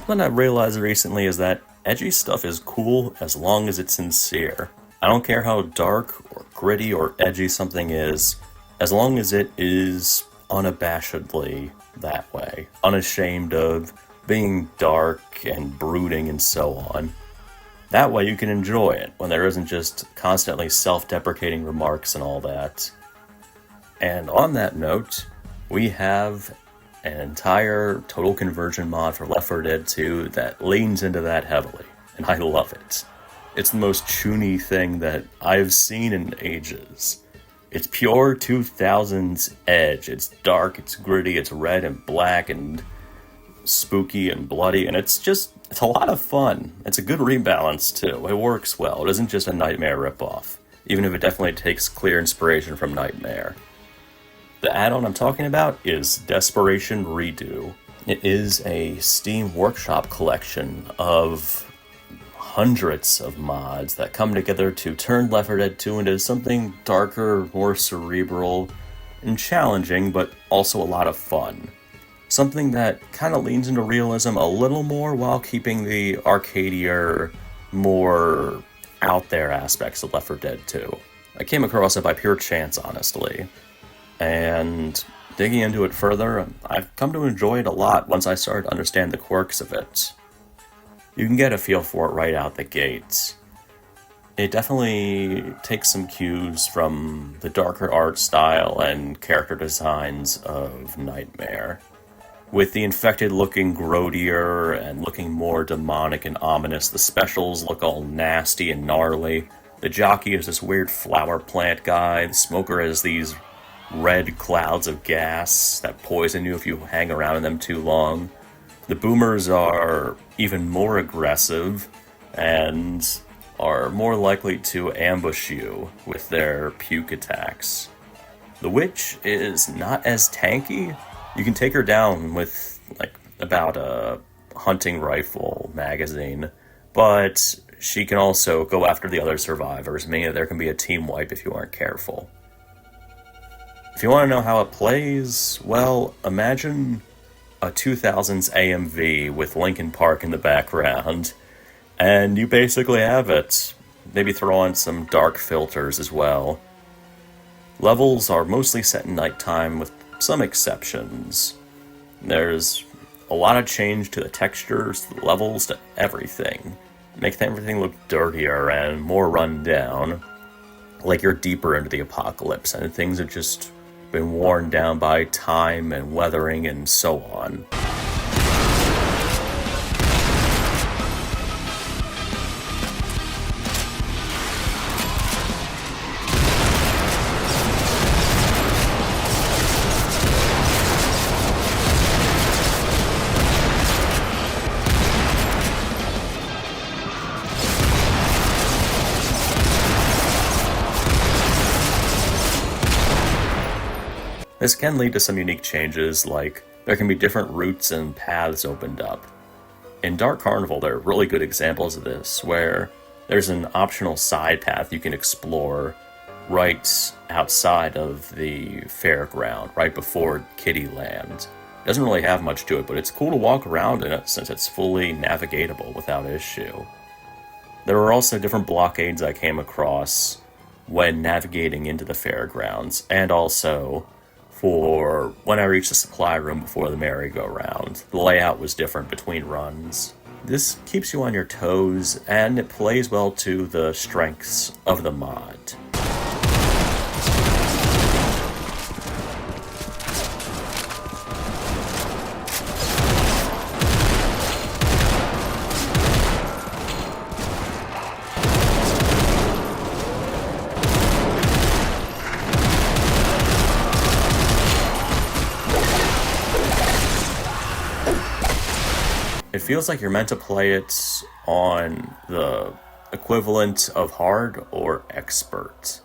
Something I've realized recently is that edgy stuff is cool as long as it's sincere. I don't care how dark or gritty or edgy something is, as long as it is unabashedly that way, unashamed of being dark and brooding and so on. That way you can enjoy it when there isn't just constantly self-deprecating remarks and all that. And on that note, we have an entire total conversion mod for Left 4 Dead 2 that leans into that heavily, and I love it. It's the most chuny thing that I've seen in ages. It's pure 2000s edge. It's dark, it's gritty, it's red and black and spooky and bloody, and it's a lot of fun. It's a good rebalance too. It works well. It isn't just a Nightmare ripoff, even if it definitely takes clear inspiration from Nightmare. The add-on I'm talking about is Desperation Redux. It is a Steam Workshop collection of hundreds of mods that come together to turn Left 4 Dead 2 into something darker, more cerebral, and challenging, but also a lot of fun. Something that kind of leans into realism a little more while keeping the arcadier, more out there aspects of Left 4 Dead 2. I came across it by pure chance, honestly. And digging into it further, I've come to enjoy it a lot once I started to understand the quirks of it. You can get a feel for it right out the gates. It definitely takes some cues from the darker art style and character designs of Nightmare. With the infected looking grodier and looking more demonic and ominous, the specials look all nasty and gnarly. The jockey is this weird flower plant guy, the smoker has these red clouds of gas that poison you if you hang around in them too long. The boomers are even more aggressive and are more likely to ambush you with their puke attacks. The witch is not as tanky. You can take her down with about a hunting rifle magazine, but she can also go after the other survivors, meaning there can be a team wipe if you aren't careful. If you want to know how it plays, well, imagine a 2000s AMV with Linkin Park in the background, and you basically have it. Maybe throw on some dark filters as well. Levels are mostly set in nighttime with some exceptions. There's a lot of change to the textures, the levels, to everything. Make everything look dirtier and more run down, like you're deeper into the apocalypse and things have just been worn down by time and weathering and so on. This can lead to some unique changes, like there can be different routes and paths opened up. In Dark Carnival, there are really good examples of this, where there's an optional side path you can explore right outside of the fairground, right before Kittyland. It doesn't really have much to it, but it's cool to walk around in it since it's fully navigatable without issue. There were also different blockades I came across when navigating into the fairgrounds, and also for when I reached the supply room before the merry-go-round. The layout was different between runs. This keeps you on your toes, and it plays well to the strengths of the mod. It feels like you're meant to play it on the equivalent of hard or expert.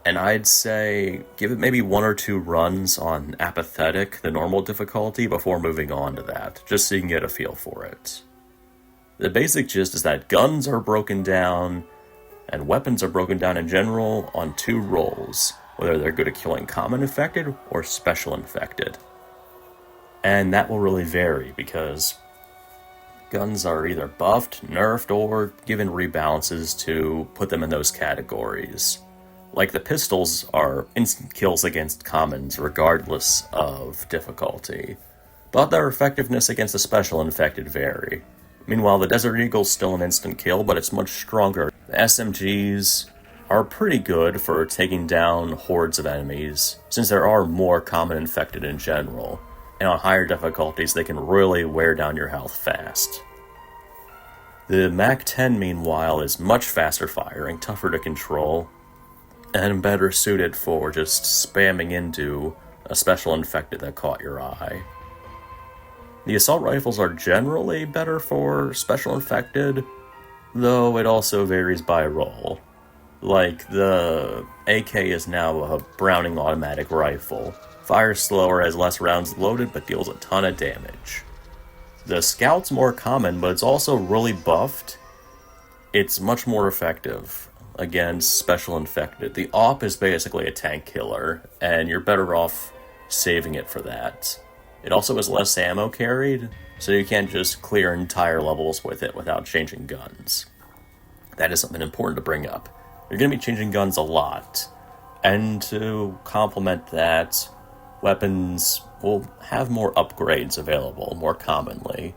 And I'd say give it maybe 1 or 2 runs on apathetic, the normal difficulty, before moving on to that, just so you can get a feel for it. The basic gist is that guns are broken down, and weapons are broken down in general on 2 roles, whether they're good at killing common infected or special infected. And that will really vary, because guns are either buffed, nerfed, or given rebalances to put them in those categories. Like the pistols are instant kills against commons regardless of difficulty, but their effectiveness against the special infected vary. Meanwhile, the Desert Eagle's still an instant kill, but it's much stronger. The SMGs are pretty good for taking down hordes of enemies, since there are more common infected in general, and on higher difficulties they can really wear down your health fast. The MAC-10, meanwhile, is much faster firing, tougher to control, and better suited for just spamming into a special infected that caught your eye. The assault rifles are generally better for special infected, though it also varies by role. Like, the AK is now a Browning automatic rifle. Fires slower, has less rounds loaded, but deals a ton of damage. The Scout's more common, but it's also really buffed. It's much more effective against special infected. The AWP is basically a tank killer, and you're better off saving it for that. It also has less ammo carried, so you can't just clear entire levels with it without changing guns. That is something important to bring up. You're going to be changing guns a lot, and to complement that, weapons will have more upgrades available more commonly.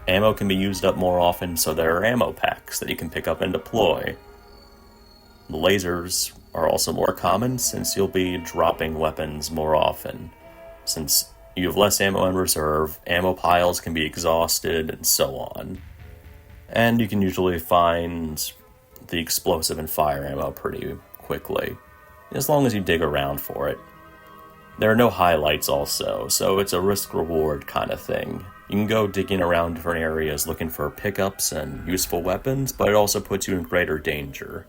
Ammo can be used up more often, so there are ammo packs that you can pick up and deploy. The lasers are also more common, since you'll be dropping weapons more often. Since you have less ammo in reserve, ammo piles can be exhausted, and so on. And you can usually find the explosive and fire ammo pretty quickly, as long as you dig around for it. There are no highlights also, so it's a risk-reward kind of thing. You can go digging around different areas looking for pickups and useful weapons, but it also puts you in greater danger.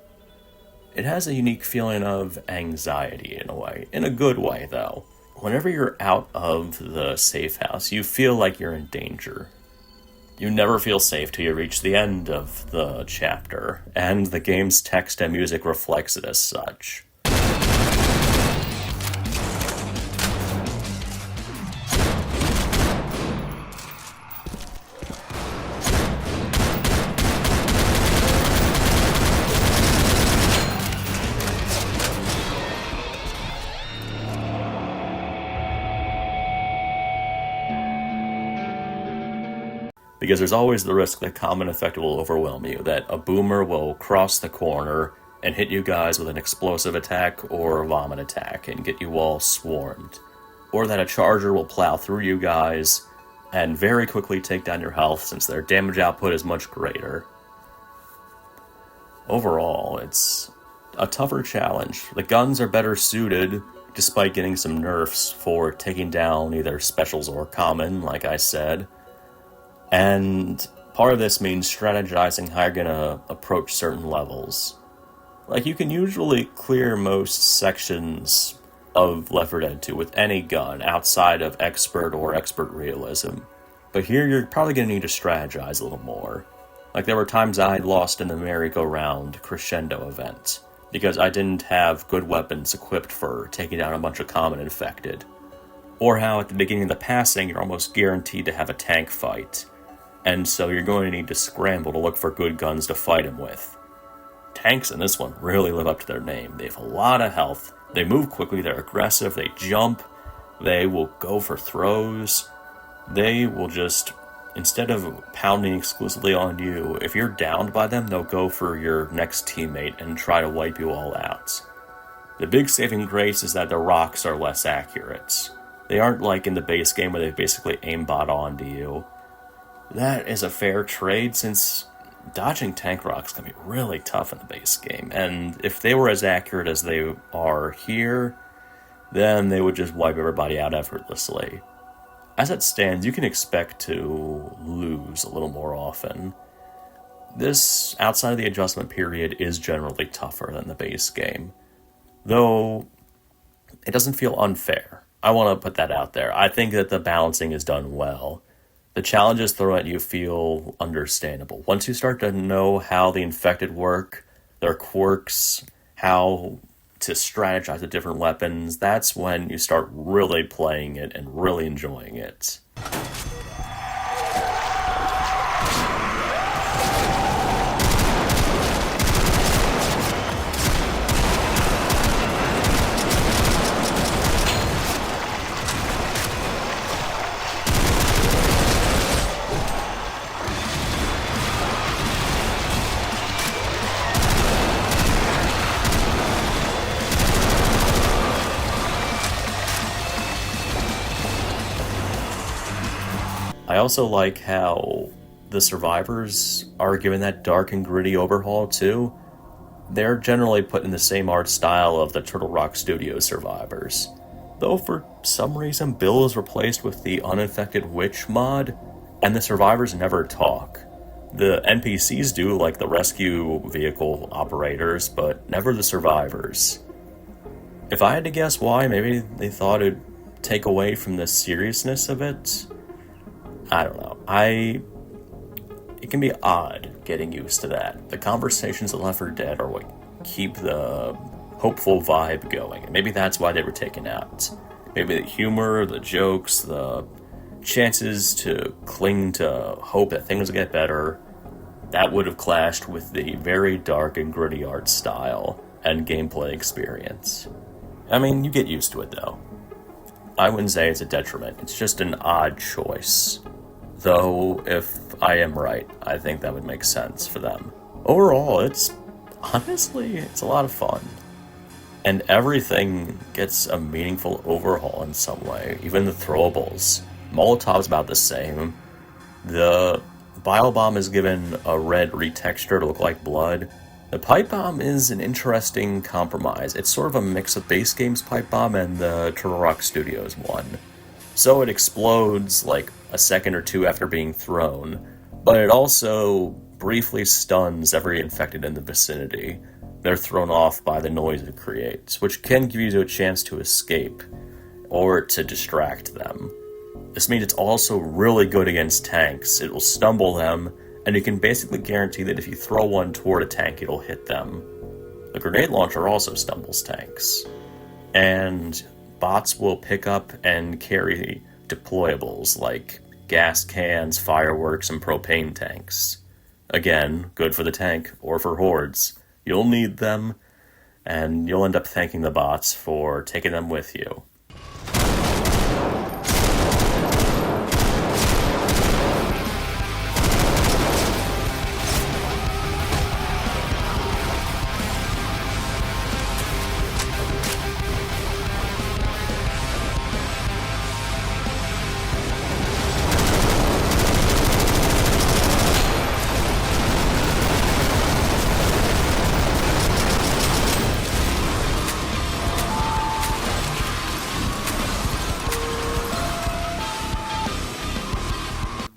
It has a unique feeling of anxiety in a way, in a good way though. Whenever you're out of the safe house, you feel like you're in danger. You never feel safe till you reach the end of the chapter, and the game's text and music reflects it as such. Because there's always the risk that common infected will overwhelm you, that a boomer will cross the corner and hit you guys with an explosive attack or a vomit attack and get you all swarmed. Or that a charger will plow through you guys and very quickly take down your health since their damage output is much greater. Overall, it's a tougher challenge. The guns are better suited, despite getting some nerfs, for taking down either specials or common, like I said. And part of this means strategizing how you're going to approach certain levels. Like, you can usually clear most sections of Left 4 Dead 2 with any gun outside of expert or expert realism. But here you're probably going to need to strategize a little more. Like, there were times I lost in the merry-go-round crescendo event because I didn't have good weapons equipped for taking down a bunch of common infected. Or how at the beginning of the passing you're almost guaranteed to have a tank fight, and so you're going to need to scramble to look for good guns to fight him with. Tanks in this one really live up to their name. They have a lot of health, they move quickly, they're aggressive, they jump, they will go for throws, they will just, instead of pounding exclusively on you, if you're downed by them, they'll go for your next teammate and try to wipe you all out. The big saving grace is that the rocks are less accurate. They aren't like in the base game where they basically aimbot onto you. That is a fair trade, since dodging tank rocks can be really tough in the base game, and if they were as accurate as they are here, then they would just wipe everybody out effortlessly. As it stands, you can expect to lose a little more often. This, outside of the adjustment period, is generally tougher than the base game, though it doesn't feel unfair. I want to put that out there. I think that the balancing is done well. The challenges thrown at you feel understandable. Once you start to know how the infected work, their quirks, how to strategize with different weapons, that's when you start really playing it and really enjoying it. I also like how the survivors are given that dark and gritty overhaul too. They're generally put in the same art style of the Turtle Rock Studios survivors. Though for some reason Bill is replaced with the Uninfected Witch mod, and the survivors never talk. The NPCs do, like the rescue vehicle operators, but never the survivors. If I had to guess why, maybe they thought it'd take away from the seriousness of it. I don't know. It can be odd getting used to that. The conversations in Left 4 Dead are what keep the hopeful vibe going. And maybe that's why they were taken out. Maybe the humor, the jokes, the chances to cling to hope that things will get better, that would have clashed with the very dark and gritty art style and gameplay experience. I mean, you get used to it though. I wouldn't say it's a detriment, it's just an odd choice. Though, if I am right, I think that would make sense for them. Overall, it's a lot of fun. And everything gets a meaningful overhaul in some way, even the throwables. Molotov's about the same. The bile bomb is given a red retexture to look like blood. The pipe bomb is an interesting compromise. It's sort of a mix of base game's pipe bomb and the Turtle Rock Studios one. So it explodes like a second or two after being thrown, but it also briefly stuns every infected in the vicinity. They're thrown off by the noise it creates, which can give you a chance to escape, or to distract them. This means it's also really good against tanks. It will stumble them, and you can basically guarantee that if you throw one toward a tank, it'll hit them. The grenade launcher also stumbles tanks. And bots will pick up and carry deployables like gas cans, fireworks, and propane tanks. Again, good for the tank or for hordes. You'll need them, and you'll end up thanking the bots for taking them with you.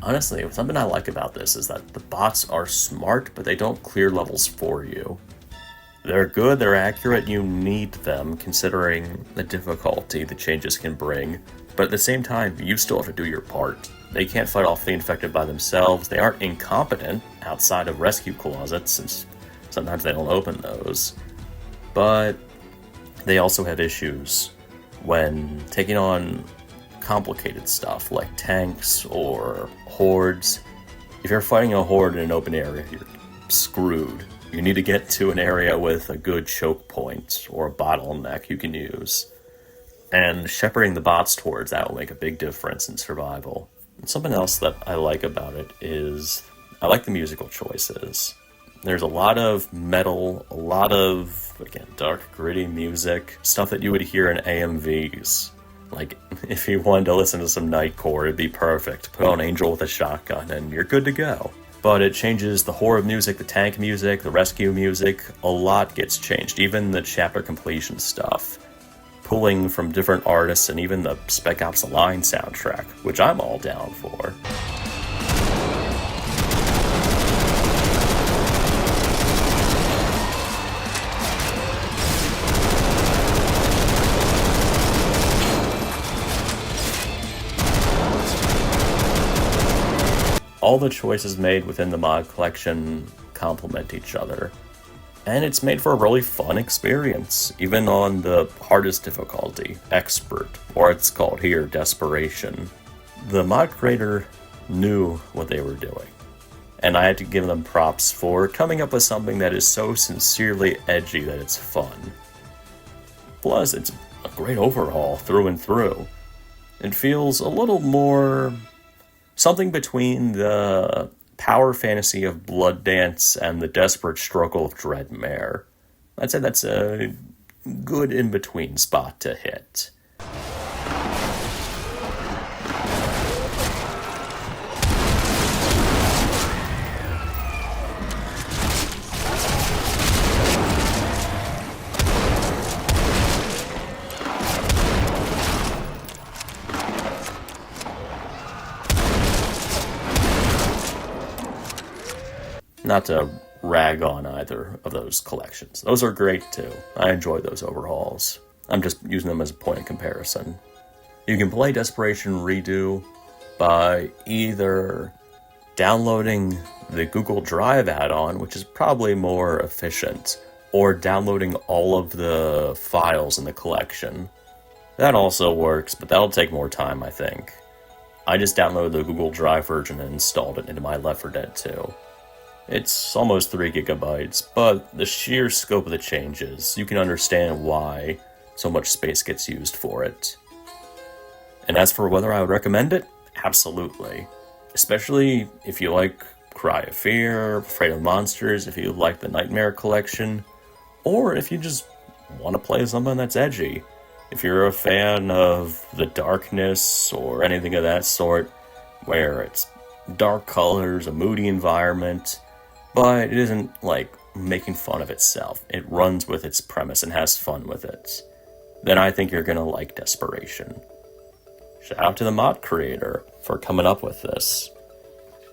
Honestly, something I like about this is that the bots are smart, but they don't clear levels for you. They're good, they're accurate, you need them, considering the difficulty the changes can bring, but at the same time, you still have to do your part. They can't fight off the infected by themselves, they aren't incompetent outside of rescue closets, since sometimes they don't open those, but they also have issues when taking on complicated stuff like tanks or hordes. If you're fighting a horde in an open area, you're screwed. You need to get to an area with a good choke point or a bottleneck you can use. And shepherding the bots towards that will make a big difference in survival. And something else that I like about it is I like the musical choices. There's a lot of metal, a lot of, again, dark, gritty music, stuff that you would hear in AMVs. Like, if you wanted to listen to some nightcore, it'd be perfect. Put on Angel with a Shotgun, and you're good to go. But it changes the horror music, the tank music, the rescue music. A lot gets changed, even the chapter completion stuff. Pulling from different artists, and even the Spec Ops Align soundtrack, which I'm all down for. All the choices made within the mod collection complement each other, and it's made for a really fun experience, even on the hardest difficulty, Expert, or it's called here, Desperation. The mod creator knew what they were doing, and I had to give them props for coming up with something that is so sincerely edgy that it's fun. Plus, it's a great overhaul through and through. It feels a little more something between the power fantasy of Blood Dance and the desperate struggle of Dreadmare. I'd say that's a good in-between spot to hit. Not to rag on either of those collections. Those are great too. I enjoy those overhauls. I'm just using them as a point of comparison. You can play Desperation Redo by either downloading the Google Drive add-on, which is probably more efficient, or downloading all of the files in the collection. That also works, but that'll take more time, I think. I just downloaded the Google Drive version and installed it into my Left 4 Dead 2. It's almost 3 gigabytes, but the sheer scope of the changes, you can understand why so much space gets used for it. And as for whether I would recommend it, absolutely. Especially if you like Cry of Fear, Afraid of Monsters, if you like the Nightmare collection, or if you just want to play something that's edgy. If you're a fan of the darkness or anything of that sort, where it's dark colors, a moody environment, but it isn't like making fun of itself. It runs with its premise and has fun with it. Then I think you're gonna like Desperation. Shout out to the mod creator for coming up with this.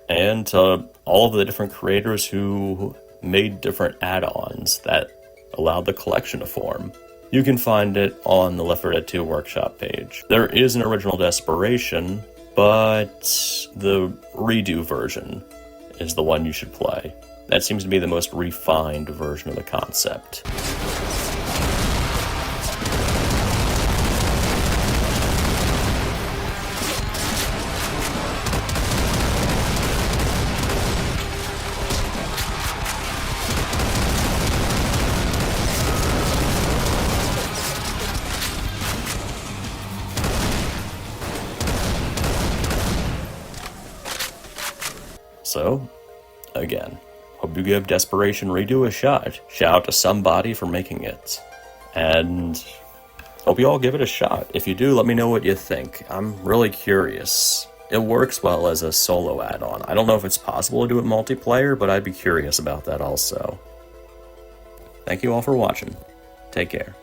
And to all of the different creators who made different add-ons that allowed the collection to form. You can find it on the Left 4 Dead 2 workshop page. There is an original Desperation, but the redo version is the one you should play. That seems to be the most refined version of the concept. So, again, hope you give Desperation Redo a shot. Shout out to somebody for making it. And hope you all give it a shot. If you do, let me know what you think. I'm really curious. It works well as a solo add-on. I don't know if it's possible to do it multiplayer, but I'd be curious about that also. Thank you all for watching. Take care.